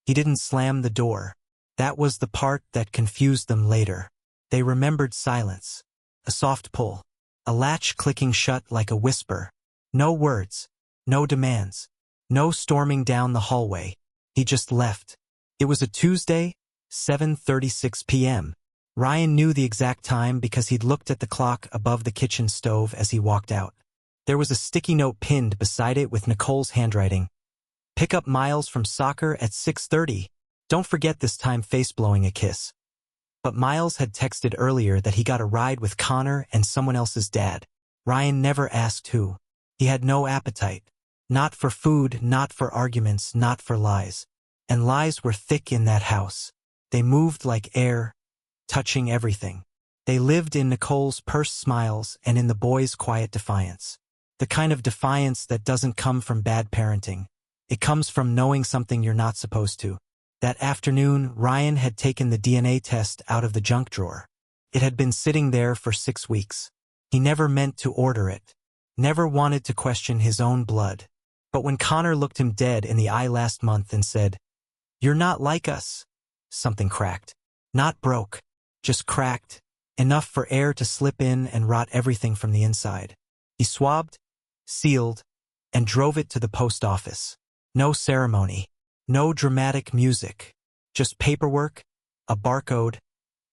He didn't slam the door. That was the part that confused them later. They remembered silence. A soft pull. A latch clicking shut like a whisper. No words. No demands. No storming down the hallway. He just left. It was a Tuesday, 7:36 p.m. Ryan knew the exact time because he'd looked at the clock above the kitchen stove as he walked out. There was a sticky note pinned beside it with Nicole's handwriting. Pick up Miles from soccer at 6:30. Don't forget this time, face blowing a kiss. But Miles had texted earlier that he got a ride with Connor and someone else's dad. Ryan never asked who. He had no appetite. Not for food, not for arguments, not for lies. And lies were thick in that house. They moved like air, touching everything. They lived in Nicole's pursed smiles and in the boys' quiet defiance. The kind of defiance that doesn't come from bad parenting. It comes from knowing something you're not supposed to. That afternoon, Ryan had taken the DNA test out of the junk drawer. It had been sitting there for 6 weeks. He never meant to order it. Never wanted to question his own blood. But when Connor looked him dead in the eye last month and said, "You're not like us," something cracked. Not broke, just cracked, enough for air to slip in and rot everything from the inside. He swabbed, sealed, and drove it to the post office. No ceremony. No dramatic music, just paperwork, a barcode,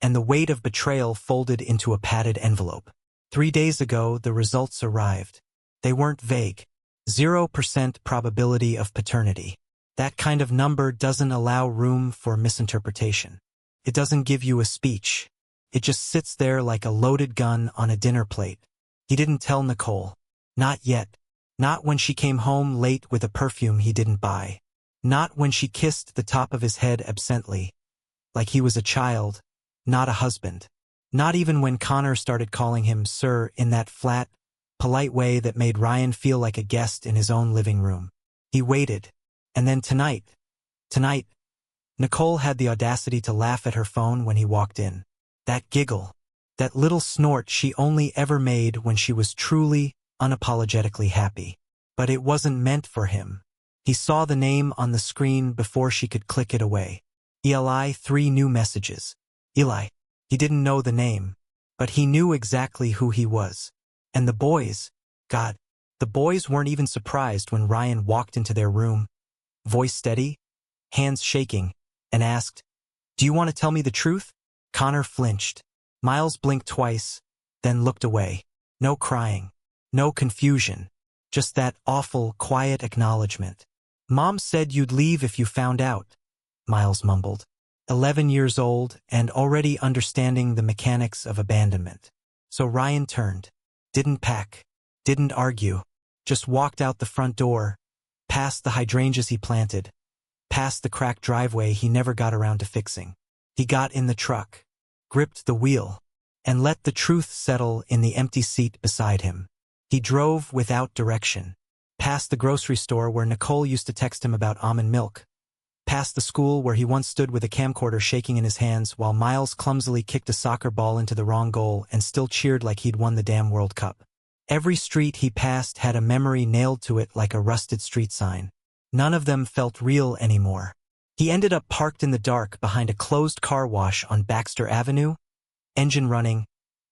and the weight of betrayal folded into a padded envelope. 3 days ago, the results arrived. They weren't vague. 0% probability of paternity. That kind of number doesn't allow room for misinterpretation. It doesn't give you a speech. It just sits there like a loaded gun on a dinner plate. He didn't tell Nicole. Not yet. Not when she came home late with a perfume he didn't buy. Not when she kissed the top of his head absently, like he was a child, not a husband. Not even when Connor started calling him sir in that flat, polite way that made Ryan feel like a guest in his own living room. He waited. And then tonight, Nicole had the audacity to laugh at her phone when he walked in. That giggle, that little snort she only ever made when she was truly, unapologetically happy. But it wasn't meant for him. He saw the name on the screen before she could click it away. Eli, 3 new messages. Eli. He didn't know the name, but he knew exactly who he was. And the boys, God, the boys weren't even surprised when Ryan walked into their room, voice steady, hands shaking, and asked, "Do you want to tell me the truth?" Connor flinched. Miles blinked twice, then looked away. No crying, no confusion, just that awful, quiet acknowledgement. "Mom said you'd leave if you found out," Miles mumbled. 11 years old and already understanding the mechanics of abandonment. So Ryan turned. Didn't pack. Didn't argue. Just walked out the front door, past the hydrangeas he planted, past the cracked driveway he never got around to fixing. He got in the truck, gripped the wheel, and let the truth settle in the empty seat beside him. He drove without direction. Past the grocery store where Nicole used to text him about almond milk. Past the school where he once stood with a camcorder shaking in his hands while Miles clumsily kicked a soccer ball into the wrong goal and still cheered like he'd won the damn World Cup. Every street he passed had a memory nailed to it like a rusted street sign. None of them felt real anymore. He ended up parked in the dark behind a closed car wash on Baxter Avenue, engine running,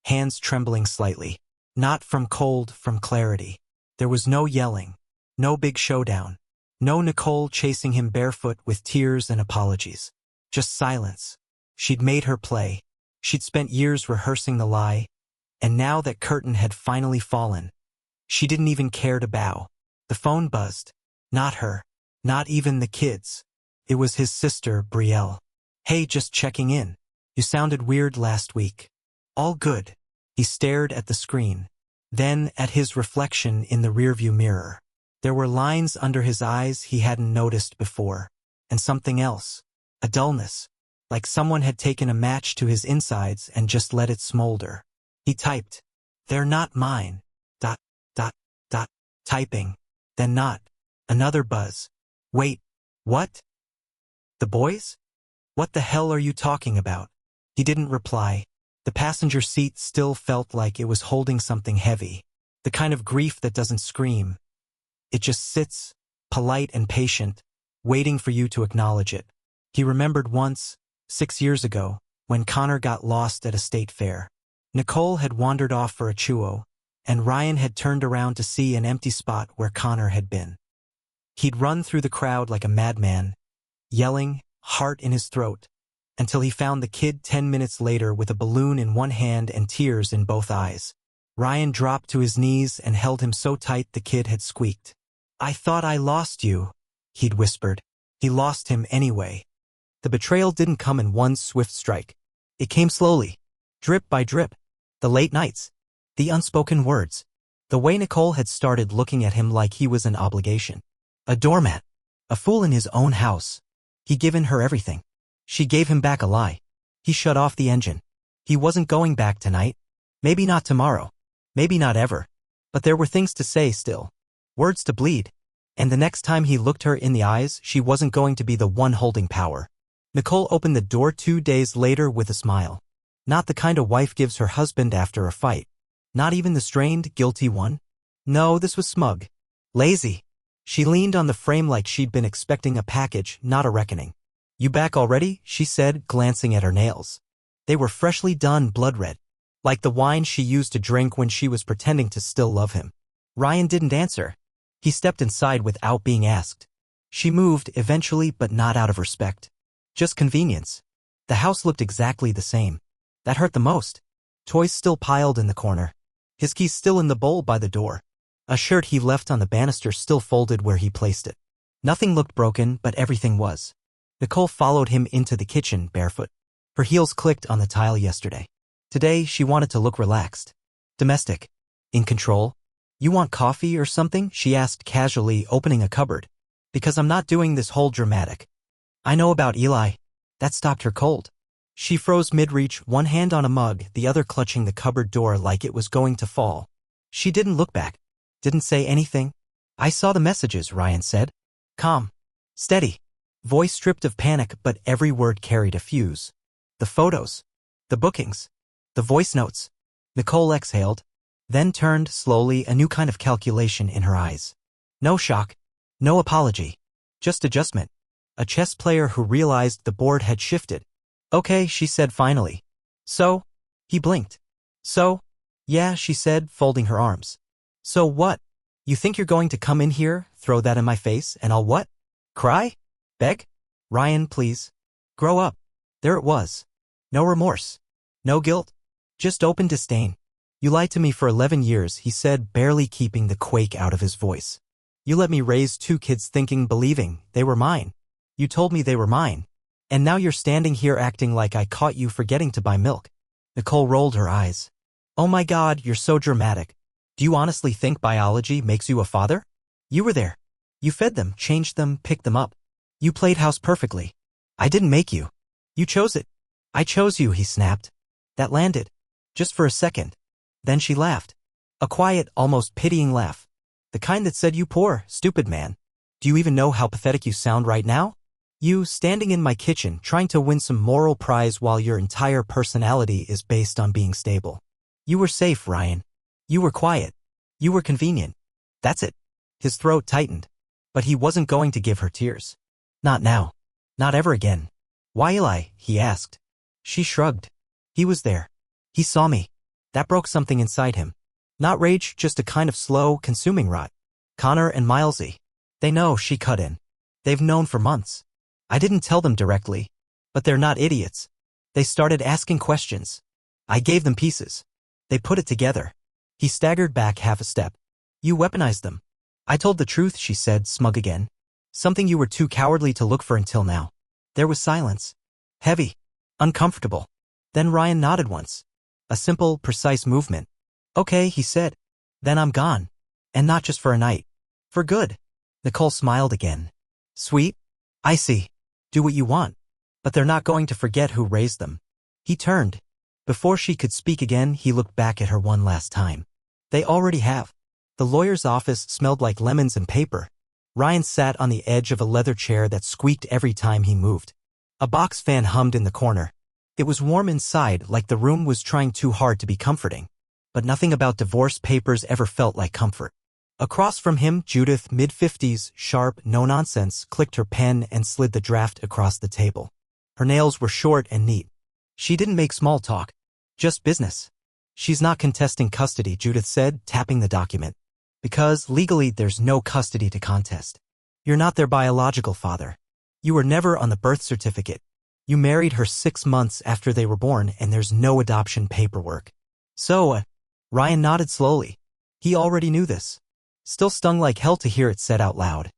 hands trembling slightly. Not from cold, from clarity. There was no yelling. No big showdown. No Nicole chasing him barefoot with tears and apologies. Just silence. She'd made her play. She'd spent years rehearsing the lie. And now that curtain had finally fallen, she didn't even care to bow. The phone buzzed. Not her. Not even the kids. It was his sister, Brielle. "Hey, just checking in. You sounded weird last week." "All good." He stared at the screen. Then at his reflection in the rearview mirror. There were lines under his eyes he hadn't noticed before. And something else. A dullness. Like someone had taken a match to his insides and just let it smolder. He typed, "They're not mine. ... Typing. Then not. Another buzz. "Wait, what? The boys? What the hell are you talking about?" He didn't reply. The passenger seat still felt like it was holding something heavy. The kind of grief that doesn't scream. It just sits, polite and patient, waiting for you to acknowledge it. He remembered once, 6 years ago, when Connor got lost at a state fair. Nicole had wandered off for a chuo, and Ryan had turned around to see an empty spot where Connor had been. He'd run through the crowd like a madman, yelling, heart in his throat, until he found the kid 10 minutes later with a balloon in one hand and tears in both eyes. Ryan dropped to his knees and held him so tight the kid had squeaked. "I thought I lost you," he'd whispered. He lost him anyway. The betrayal didn't come in one swift strike. It came slowly, drip by drip. The late nights, the unspoken words, the way Nicole had started looking at him like he was an obligation. A doormat, a fool in his own house. He'd given her everything. She gave him back a lie. He shut off the engine. He wasn't going back tonight. Maybe not tomorrow. Maybe not ever. But there were things to say still. Words to bleed. And the next time he looked her in the eyes, she wasn't going to be the one holding power. Nicole opened the door 2 days later with a smile. Not the kind a wife gives her husband after a fight. Not even the strained, guilty one. No, this was smug. Lazy. She leaned on the frame like she'd been expecting a package, not a reckoning. "You back already?" she said, glancing at her nails. They were freshly done, blood red, like the wine she used to drink when she was pretending to still love him. Ryan didn't answer. He stepped inside without being asked. She moved, eventually, but not out of respect. Just convenience. The house looked exactly the same. That hurt the most. Toys still piled in the corner. His keys still in the bowl by the door. A shirt he left on the banister still folded where he placed it. Nothing looked broken, but everything was. Nicole followed him into the kitchen, barefoot. Her heels clicked on the tile yesterday. Today, she wanted to look relaxed. Domestic. In control. "You want coffee or something?" she asked casually, opening a cupboard. "Because I'm not doing this whole dramatic. I know about Eli." That stopped her cold. She froze mid-reach, one hand on a mug, the other clutching the cupboard door like it was going to fall. She didn't look back. Didn't say anything. "I saw the messages," Ryan said. Calm. Steady. Voice stripped of panic, but every word carried a fuse. "The photos. The bookings. The voice notes." Nicole exhaled, then turned slowly, a new kind of calculation in her eyes. No shock. No apology. Just adjustment. A chess player who realized the board had shifted. "Okay," she said finally. "So?" He blinked. "So?" "Yeah," she said, folding her arms. "So what? You think you're going to come in here, throw that in my face, and I'll what? Cry? Beg? Ryan, please. Grow up." There it was. No remorse. No guilt. Just open disdain. "You lied to me for 11 years, he said, barely keeping the quake out of his voice. "You let me raise 2 kids thinking, believing, they were mine. You told me they were mine. And now you're standing here acting like I caught you forgetting to buy milk." Nicole rolled her eyes. "Oh my God, you're so dramatic. Do you honestly think biology makes you a father? You were there. You fed them, changed them, picked them up. You played house perfectly. I didn't make you. You chose it." "I chose you," he snapped. That landed. Just for a second. Then she laughed. A quiet, almost pitying laugh. The kind that said, "You poor, stupid man. Do you even know how pathetic you sound right now? You, standing in my kitchen, trying to win some moral prize while your entire personality is based on being stable. You were safe, Ryan. You were quiet. You were convenient. That's it." His throat tightened. But he wasn't going to give her tears. Not now. Not ever again. "Why Eli?" he asked. She shrugged. He was there. He saw me. That broke something inside him. Not rage, just a kind of slow, consuming rot. "Connor and Milesy. They know," she cut in. "They've known for months. I didn't tell them directly. But they're not idiots. They started asking questions. I gave them pieces. They put it together." He staggered back half a step. "You weaponized them." "I told the truth," she said, smug again. "Something you were too cowardly to look for until now." There was silence. Heavy. Uncomfortable. Then Ryan nodded once. A simple, precise movement. "Okay," he said. "Then I'm gone. And not just for a night. For good." Nicole smiled again. "Sweet? I see. Do what you want. But they're not going to forget who raised them." He turned. Before she could speak again, he looked back at her one last time. "They already have." The lawyer's office smelled like lemons and paper. Ryan sat on the edge of a leather chair that squeaked every time he moved. A box fan hummed in the corner. It was warm inside, like the room was trying too hard to be comforting. But nothing about divorce papers ever felt like comfort. Across from him, Judith, mid-50s, sharp, no-nonsense, clicked her pen and slid the draft across the table. Her nails were short and neat. She didn't make small talk. Just business. She's not contesting custody, Judith said, tapping the document. Because, legally, there's no custody to contest. You're not their biological father. You were never on the birth certificate. You married her 6 months after they were born, and there's no adoption paperwork. So, Ryan nodded slowly. He already knew this. Still stung like hell to hear it said out loud.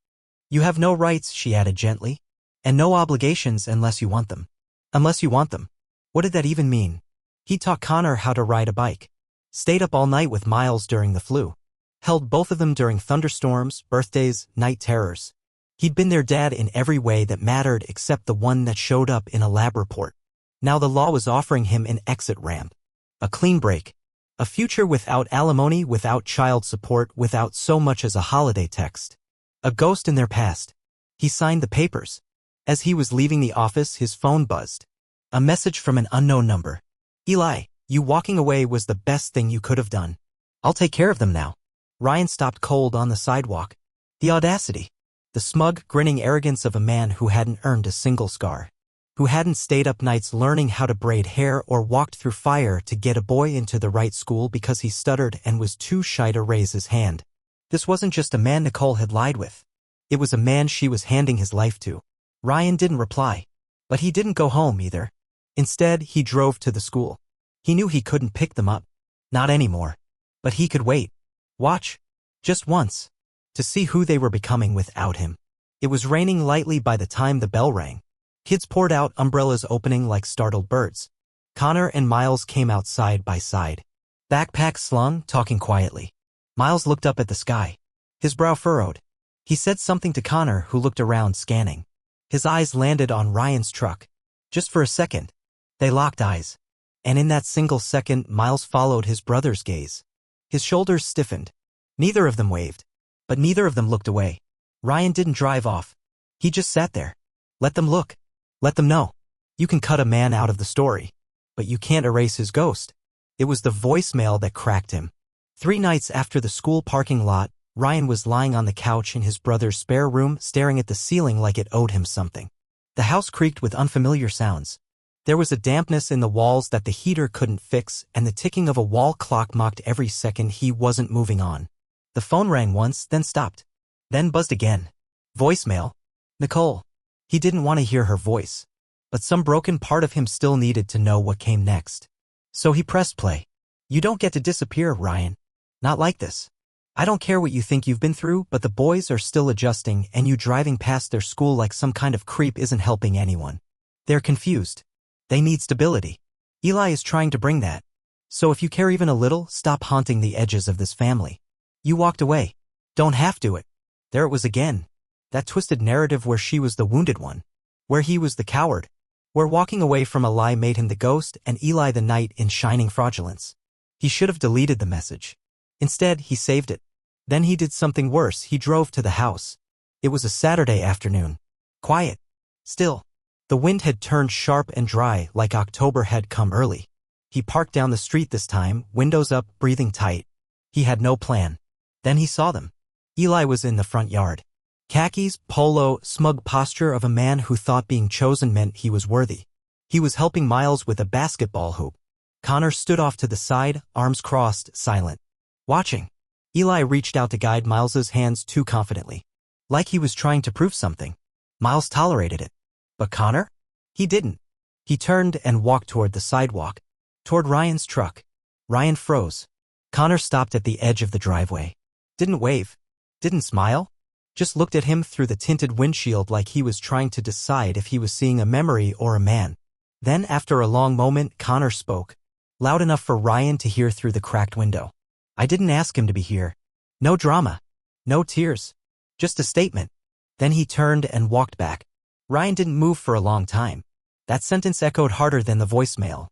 You have no rights, she added gently. And no obligations unless you want them. Unless you want them. What did that even mean? He taught Connor how to ride a bike. Stayed up all night with Miles during the flu. Held both of them during thunderstorms, birthdays, night terrors. He'd been their dad in every way that mattered except the one that showed up in a lab report. Now the law was offering him an exit ramp. A clean break. A future without alimony, without child support, without so much as a holiday text. A ghost in their past. He signed the papers. As he was leaving the office, his phone buzzed. A message from an unknown number. Eli, you walking away was the best thing you could have done. I'll take care of them now. Ryan stopped cold on the sidewalk. The audacity. The smug, grinning arrogance of a man who hadn't earned a single scar. Who hadn't stayed up nights learning how to braid hair or walked through fire to get a boy into the right school because he stuttered and was too shy to raise his hand. This wasn't just a man Nicole had lied with. It was a man she was handing his life to. Ryan didn't reply. But he didn't go home either. Instead, he drove to the school. He knew he couldn't pick them up. Not anymore. But he could wait. Watch. Just once. To see who they were becoming without him. It was raining lightly by the time the bell rang. Kids poured out, umbrellas opening like startled birds. Connor and Miles came out side by side. Backpacks slung, talking quietly. Miles looked up at the sky. His brow furrowed. He said something to Connor, who looked around, scanning. His eyes landed on Ryan's truck. Just for a second. They locked eyes. And in that single second, Miles followed his brother's gaze. His shoulders stiffened. Neither of them waved. But neither of them looked away. Ryan didn't drive off. He just sat there. Let them look. Let them know. You can cut a man out of the story. But you can't erase his ghost. It was the voicemail that cracked him. 3 nights after the school parking lot, Ryan was lying on the couch in his brother's spare room, staring at the ceiling like it owed him something. The house creaked with unfamiliar sounds. There was a dampness in the walls that the heater couldn't fix, and the ticking of a wall clock mocked every second he wasn't moving on. The phone rang once, then stopped. Then buzzed again. Voicemail. Nicole. He didn't want to hear her voice. But some broken part of him still needed to know what came next. So he pressed play. You don't get to disappear, Ryan. Not like this. I don't care what you think you've been through, but the boys are still adjusting, and you driving past their school like some kind of creep isn't helping anyone. They're confused. They need stability. Eli is trying to bring that. So if you care even a little, stop haunting the edges of this family. You walked away. Don't have to it. There it was again. That twisted narrative where she was the wounded one. Where he was the coward. Where walking away from a lie made him the ghost and Eli the knight in shining fraudulence. He should have deleted the message. Instead, he saved it. Then he did something worse. He drove to the house. It was a Saturday afternoon. Quiet. Still. The wind had turned sharp and dry, like October had come early. He parked down the street this time, windows up, breathing tight. He had no plan. Then he saw them. Eli was in the front yard. Khakis, polo, smug posture of a man who thought being chosen meant he was worthy. He was helping Miles with a basketball hoop. Connor stood off to the side, arms crossed, silent. Watching. Eli reached out to guide Miles's hands too confidently. Like he was trying to prove something. Miles tolerated it. But Connor? He didn't. He turned and walked toward the sidewalk. Toward Ryan's truck. Ryan froze. Connor stopped at the edge of the driveway. Didn't wave. Didn't smile. Just looked at him through the tinted windshield like he was trying to decide if he was seeing a memory or a man. Then, after a long moment, Connor spoke. Loud enough for Ryan to hear through the cracked window. I didn't ask him to be here. No drama. No tears. Just a statement. Then he turned and walked back. Ryan didn't move for a long time. That sentence echoed harder than the voicemail.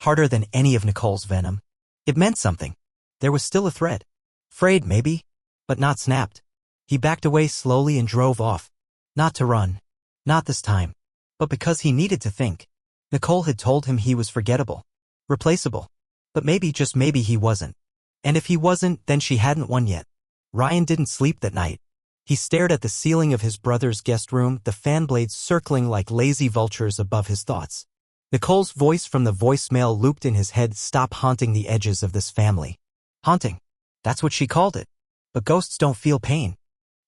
Harder than any of Nicole's venom. It meant something. There was still a thread. Frayed, maybe. But not snapped. He backed away slowly and drove off. Not to run. Not this time. But because he needed to think. Nicole had told him he was forgettable. Replaceable. But maybe, just maybe, he wasn't. And if he wasn't, then she hadn't won yet. Ryan didn't sleep that night. He stared at the ceiling of his brother's guest room, the fan blades circling like lazy vultures above his thoughts. Nicole's voice from the voicemail looped in his head. Stop haunting the edges of this family. Haunting. That's what she called it. But ghosts don't feel pain.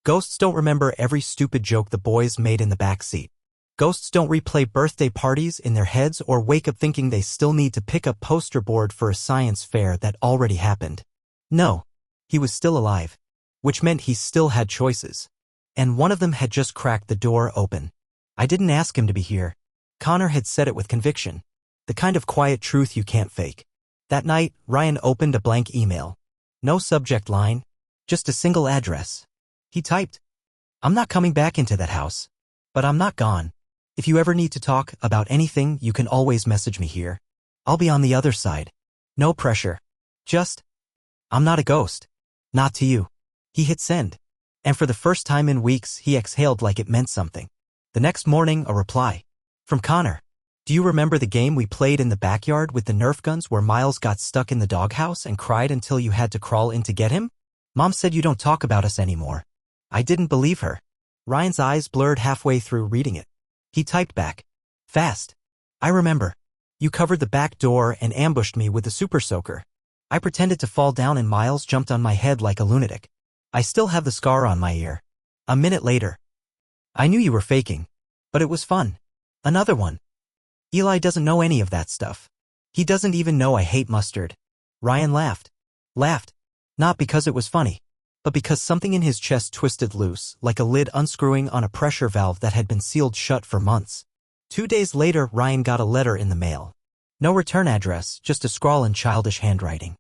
Ghosts don't remember every stupid joke the boys made in the back seat. Ghosts don't replay birthday parties in their heads or wake up thinking they still need to pick up poster board for a science fair that already happened. No. He was still alive. Which meant he still had choices. And one of them had just cracked the door open. I didn't ask him to be here. Connor had said it with conviction. The kind of quiet truth you can't fake. That night, Ryan opened a blank email. No subject line. Just a single address. He typed, I'm not coming back into that house. But I'm not gone. If you ever need to talk about anything, you can always message me here. I'll be on the other side. No pressure. Just, I'm not a ghost. Not to you. He hit send. And for the first time in weeks, he exhaled like it meant something. The next morning, a reply. From Connor. Do you remember the game we played in the backyard with the Nerf guns where Miles got stuck in the doghouse and cried until you had to crawl in to get him? Mom said you don't talk about us anymore. I didn't believe her. Ryan's eyes blurred halfway through reading it. He typed back. Fast. I remember. You covered the back door and ambushed me with the super soaker. I pretended to fall down and Miles jumped on my head like a lunatic. I still have the scar on my ear. A minute later. I knew you were faking. But it was fun. Another one. Eli doesn't know any of that stuff. He doesn't even know I hate mustard. Ryan laughed. Laughed. Not because it was funny. But because something in his chest twisted loose, like a lid unscrewing on a pressure valve that had been sealed shut for months. 2 days later, Ryan got a letter in the mail. No return address, just a scrawl in childish handwriting.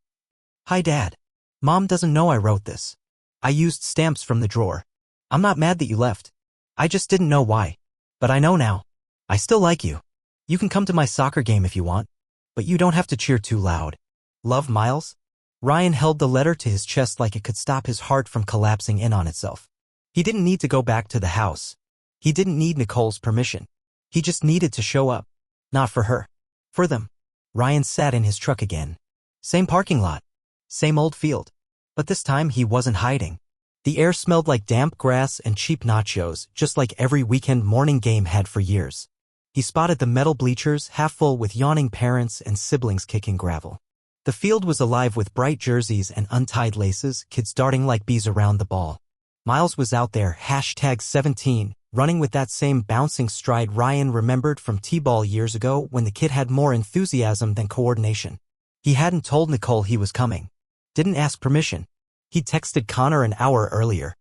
Hi, Dad. Mom doesn't know I wrote this. I used stamps from the drawer. I'm not mad that you left. I just didn't know why. But I know now. I still like you. You can come to my soccer game if you want. But you don't have to cheer too loud. Love, Miles? Ryan held the letter to his chest like it could stop his heart from collapsing in on itself. He didn't need to go back to the house. He didn't need Nicole's permission. He just needed to show up. Not for her. For them. Ryan sat in his truck again. Same parking lot. Same old field. But this time he wasn't hiding. The air smelled like damp grass and cheap nachos, just like every weekend morning game had for years. He spotted the metal bleachers half full with yawning parents and siblings kicking gravel. The field was alive with bright jerseys and untied laces, kids darting like bees around the ball. Miles was out there, #17, running with that same bouncing stride Ryan remembered from T-ball years ago when the kid had more enthusiasm than coordination. He hadn't told Nicole he was coming. Didn't ask permission. He'd texted Connor an hour earlier.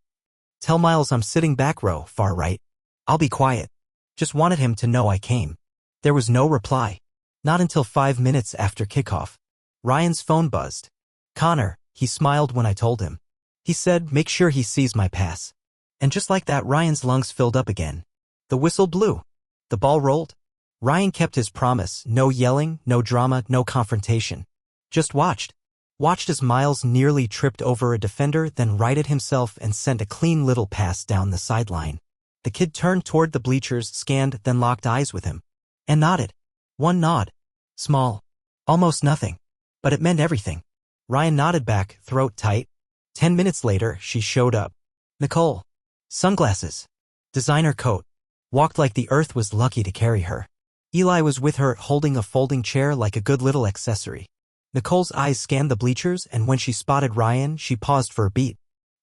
Tell Miles I'm sitting back row, far right. I'll be quiet. Just wanted him to know I came. There was no reply. Not until 5 minutes after kickoff. Ryan's phone buzzed. Connor, he smiled when I told him. He said, make sure he sees my pass. And just like that, Ryan's lungs filled up again. The whistle blew. The ball rolled. Ryan kept his promise, no yelling, no drama, no confrontation. Just watched. Watched as Miles nearly tripped over a defender, then righted himself and sent a clean little pass down the sideline. The kid turned toward the bleachers, scanned, then locked eyes with him. And nodded. One nod. Small. Almost nothing. But it meant everything. Ryan nodded back, throat tight. 10 minutes later, she showed up. Nicole. Sunglasses. Designer coat. Walked like the earth was lucky to carry her. Eli was with her, holding a folding chair like a good little accessory. Nicole's eyes scanned the bleachers, and when she spotted Ryan, she paused for a beat.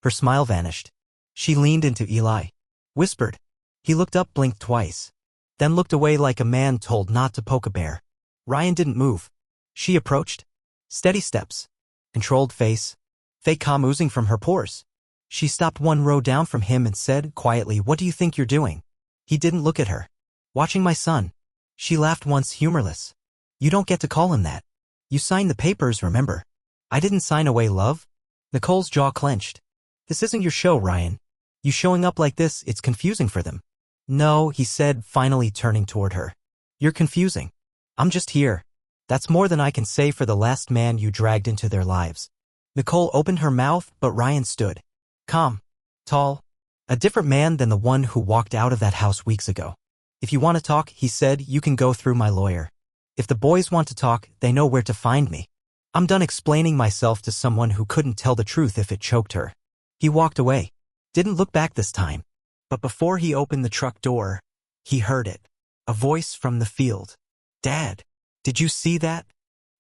Her smile vanished. She leaned into Eli. Whispered. He looked up, blinked twice. Then looked away like a man told not to poke a bear. Ryan didn't move. She approached. Steady steps. Controlled face. Fake calm oozing from her pores. She stopped 1 row down from him and said quietly, what do you think you're doing? He didn't look at her. Watching my son. She laughed once, humorless. You don't get to call him that. You signed the papers, remember? I didn't sign away love. Nicole's jaw clenched. This isn't your show, Ryan. You showing up like this, it's confusing for them. No, he said, finally turning toward her. You're confusing. I'm just here. That's more than I can say for the last man you dragged into their lives. Nicole opened her mouth, but Ryan stood. Calm. Tall. A different man than the one who walked out of that house weeks ago. If you want to talk, he said, you can go through my lawyer. If the boys want to talk, they know where to find me. I'm done explaining myself to someone who couldn't tell the truth if it choked her. He walked away. Didn't look back this time. But before he opened the truck door, he heard it. A voice from the field. "Dad, did you see that?"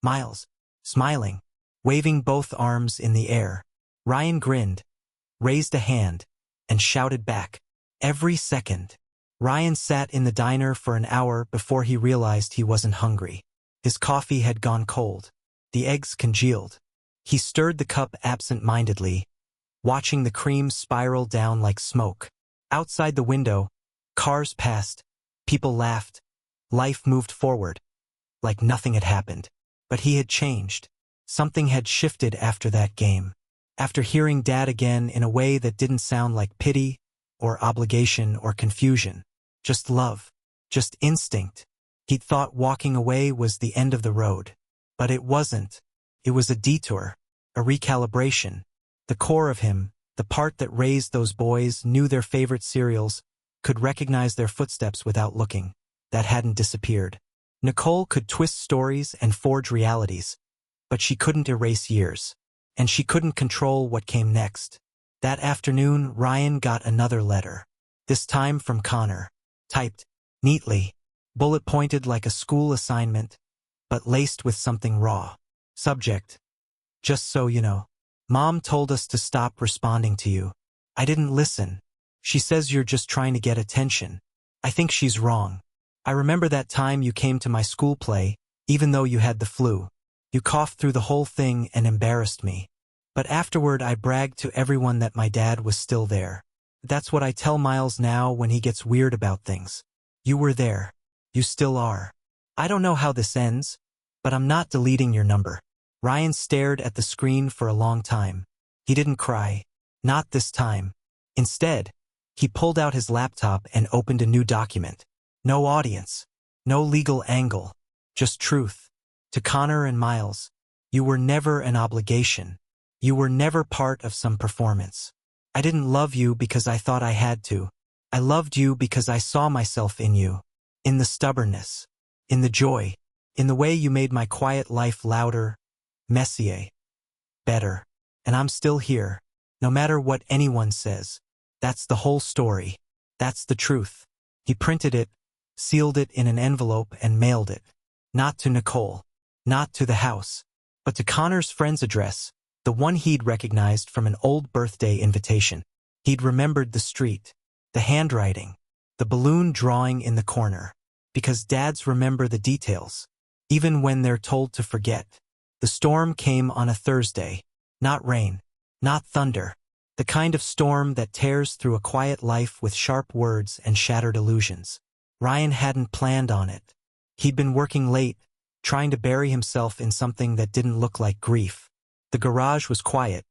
Miles, smiling, waving both arms in the air. Ryan grinned, raised a hand, and shouted back. Every second. Ryan sat in the diner for an hour before he realized he wasn't hungry. His coffee had gone cold. The eggs congealed. He stirred the cup absent-mindedly, watching the cream spiral down like smoke. Outside the window, cars passed, people laughed, life moved forward, like nothing had happened. But he had changed. Something had shifted after that game. After hearing Dad again in a way that didn't sound like pity, or obligation, or confusion. Just love. Just instinct. He'd thought walking away was the end of the road. But it wasn't. It was a detour. A recalibration. The core of him, the part that raised those boys, knew their favorite cereals, could recognize their footsteps without looking. That hadn't disappeared. Nicole could twist stories and forge realities. But she couldn't erase years. And she couldn't control what came next. That afternoon, Ryan got another letter. This time from Connor. Typed neatly, bullet-pointed like a school assignment, but laced with something raw. Subject: just so you know. Mom told us to stop responding to you. I didn't listen. She says you're just trying to get attention. I think she's wrong. I remember that time you came to my school play, even though you had the flu. You coughed through the whole thing and embarrassed me. But afterward I bragged to everyone that my dad was still there. That's what I tell Miles now when he gets weird about things. You were there. You still are. I don't know how this ends, but I'm not deleting your number. Ryan stared at the screen for a long time. He didn't cry. Not this time. Instead, he pulled out his laptop and opened a new document. No audience. No legal angle. Just truth. To Connor and Miles. You were never an obligation. You were never part of some performance. I didn't love you because I thought I had to. I loved you because I saw myself in you. In the stubbornness. In the joy. In the way you made my quiet life louder, messier, better. And I'm still here. No matter what anyone says. That's the whole story. That's the truth. He printed it, sealed it in an envelope and mailed it. Not to Nicole. Not to the house. But to Connor's friend's address. The one he'd recognized from an old birthday invitation. He'd remembered the street, the handwriting, the balloon drawing in the corner. Because dads remember the details, even when they're told to forget. The storm came on a Thursday. Not rain, not thunder. The kind of storm that tears through a quiet life with sharp words and shattered illusions. Ryan hadn't planned on it. He'd been working late, trying to bury himself in something that didn't look like grief. The garage was quiet.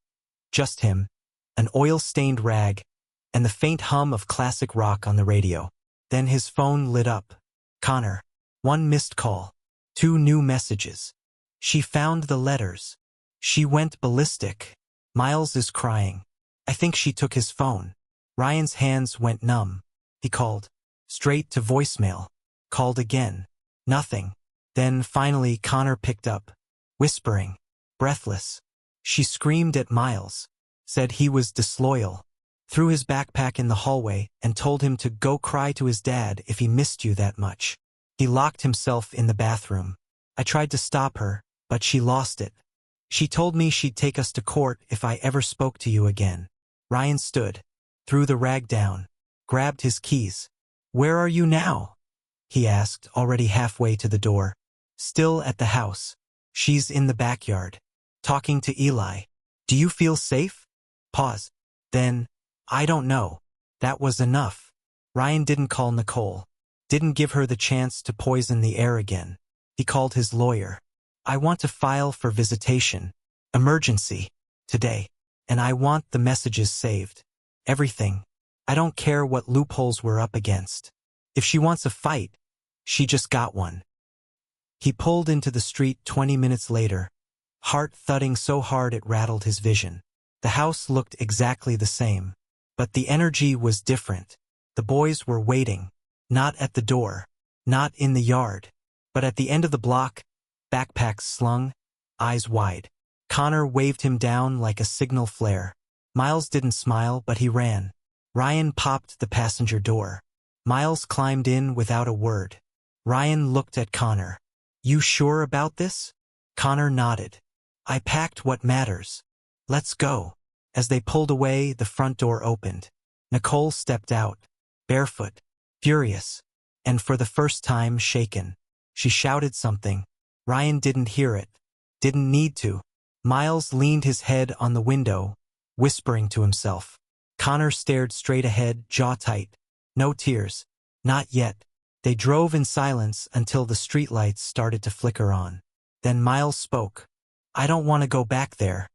Just him, an oil-stained rag, and the faint hum of classic rock on the radio. Then his phone lit up. Connor. 1 missed call. 2 new messages. She found the letters. She went ballistic. Miles is crying. I think she took his phone. Ryan's hands went numb. He called. Straight to voicemail. Called again. Nothing. Then finally Connor picked up. Whispering. Breathless. She screamed at Miles. Said he was disloyal. Threw his backpack in the hallway and told him to go cry to his dad if he missed you that much. He locked himself in the bathroom. I tried to stop her, but she lost it. She told me she'd take us to court if I ever spoke to you again. Ryan stood, threw the rag down, grabbed his keys. Where are you now? He asked, already halfway to the door. Still at the house. She's in the backyard. Talking to Eli. Do you feel safe? Pause. Then, I don't know. That was enough. Ryan didn't call Nicole. Didn't give her the chance to poison the air again. He called his lawyer. I want to file for visitation. Emergency. Today. And I want the messages saved. Everything. I don't care what loopholes we're up against. If she wants a fight, she just got one. He pulled into the street 20 minutes later, heart thudding so hard it rattled his vision. The house looked exactly the same, but the energy was different. The boys were waiting, not at the door, not in the yard, but at the end of the block, backpacks slung, eyes wide. Connor waved him down like a signal flare. Miles didn't smile, but he ran. Ryan popped the passenger door. Miles climbed in without a word. Ryan looked at Connor. "You sure about this?" Connor nodded. "I packed what matters. Let's go." As they pulled away, the front door opened. Nicole stepped out, barefoot, furious, and for the first time shaken. She shouted something. Ryan didn't hear it. Didn't need to. Miles leaned his head on the window, whispering to himself. Connor stared straight ahead, jaw tight. No tears. Not yet. They drove in silence until the streetlights started to flicker on. Then Miles spoke. "I don't want to go back there."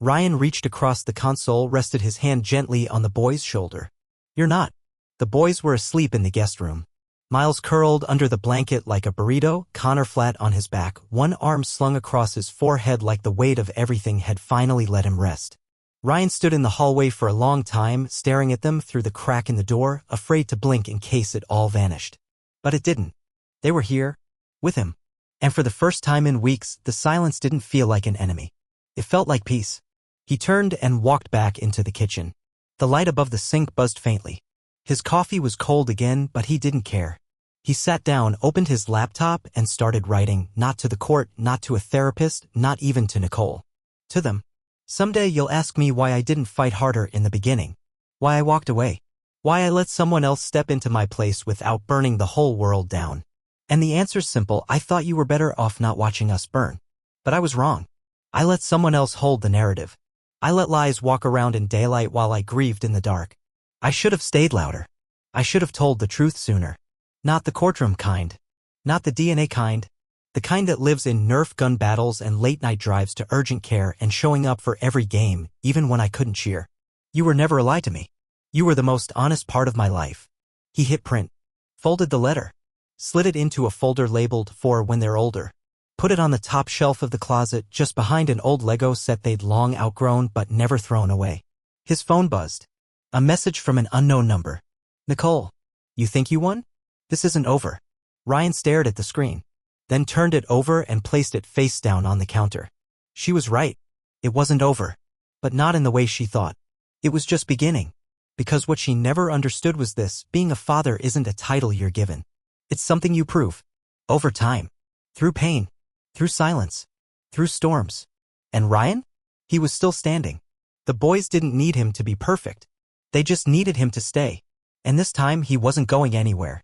Ryan reached across the console, rested his hand gently on the boy's shoulder. "You're not." The boys were asleep in the guest room. Miles curled under the blanket like a burrito, Connor flat on his back, one arm slung across his forehead like the weight of everything had finally let him rest. Ryan stood in the hallway for a long time, staring at them through the crack in the door, afraid to blink in case it all vanished. But it didn't. They were here, with him. And for the first time in weeks, the silence didn't feel like an enemy. It felt like peace. He turned and walked back into the kitchen. The light above the sink buzzed faintly. His coffee was cold again, but he didn't care. He sat down, opened his laptop, and started writing, not to the court, not to a therapist, not even to Nicole. To them. "Someday you'll ask me why I didn't fight harder in the beginning. Why I walked away. Why I let someone else step into my place without burning the whole world down. And the answer's simple: I thought you were better off not watching us burn. But I was wrong. I let someone else hold the narrative. I let lies walk around in daylight while I grieved in the dark. I should have stayed louder. I should have told the truth sooner. Not the courtroom kind. Not the DNA kind. The kind that lives in Nerf gun battles and late-night drives to urgent care and showing up for every game, even when I couldn't cheer. You were never a lie to me. You were the most honest part of my life." He hit print. Folded the letter. Slid it into a folder labeled "For When They're Older." Put it on the top shelf of the closet, just behind an old Lego set they'd long outgrown but never thrown away. His phone buzzed. A message from an unknown number. "Nicole, you think you won? This isn't over." Ryan stared at the screen, then turned it over and placed it face down on the counter. She was right. It wasn't over. But not in the way she thought. It was just beginning. Because what she never understood was this: being a father isn't a title you're given. It's something you prove. Over time. Through pain. Through silence. Through storms. And Ryan? He was still standing. The boys didn't need him to be perfect. They just needed him to stay. And this time he wasn't going anywhere.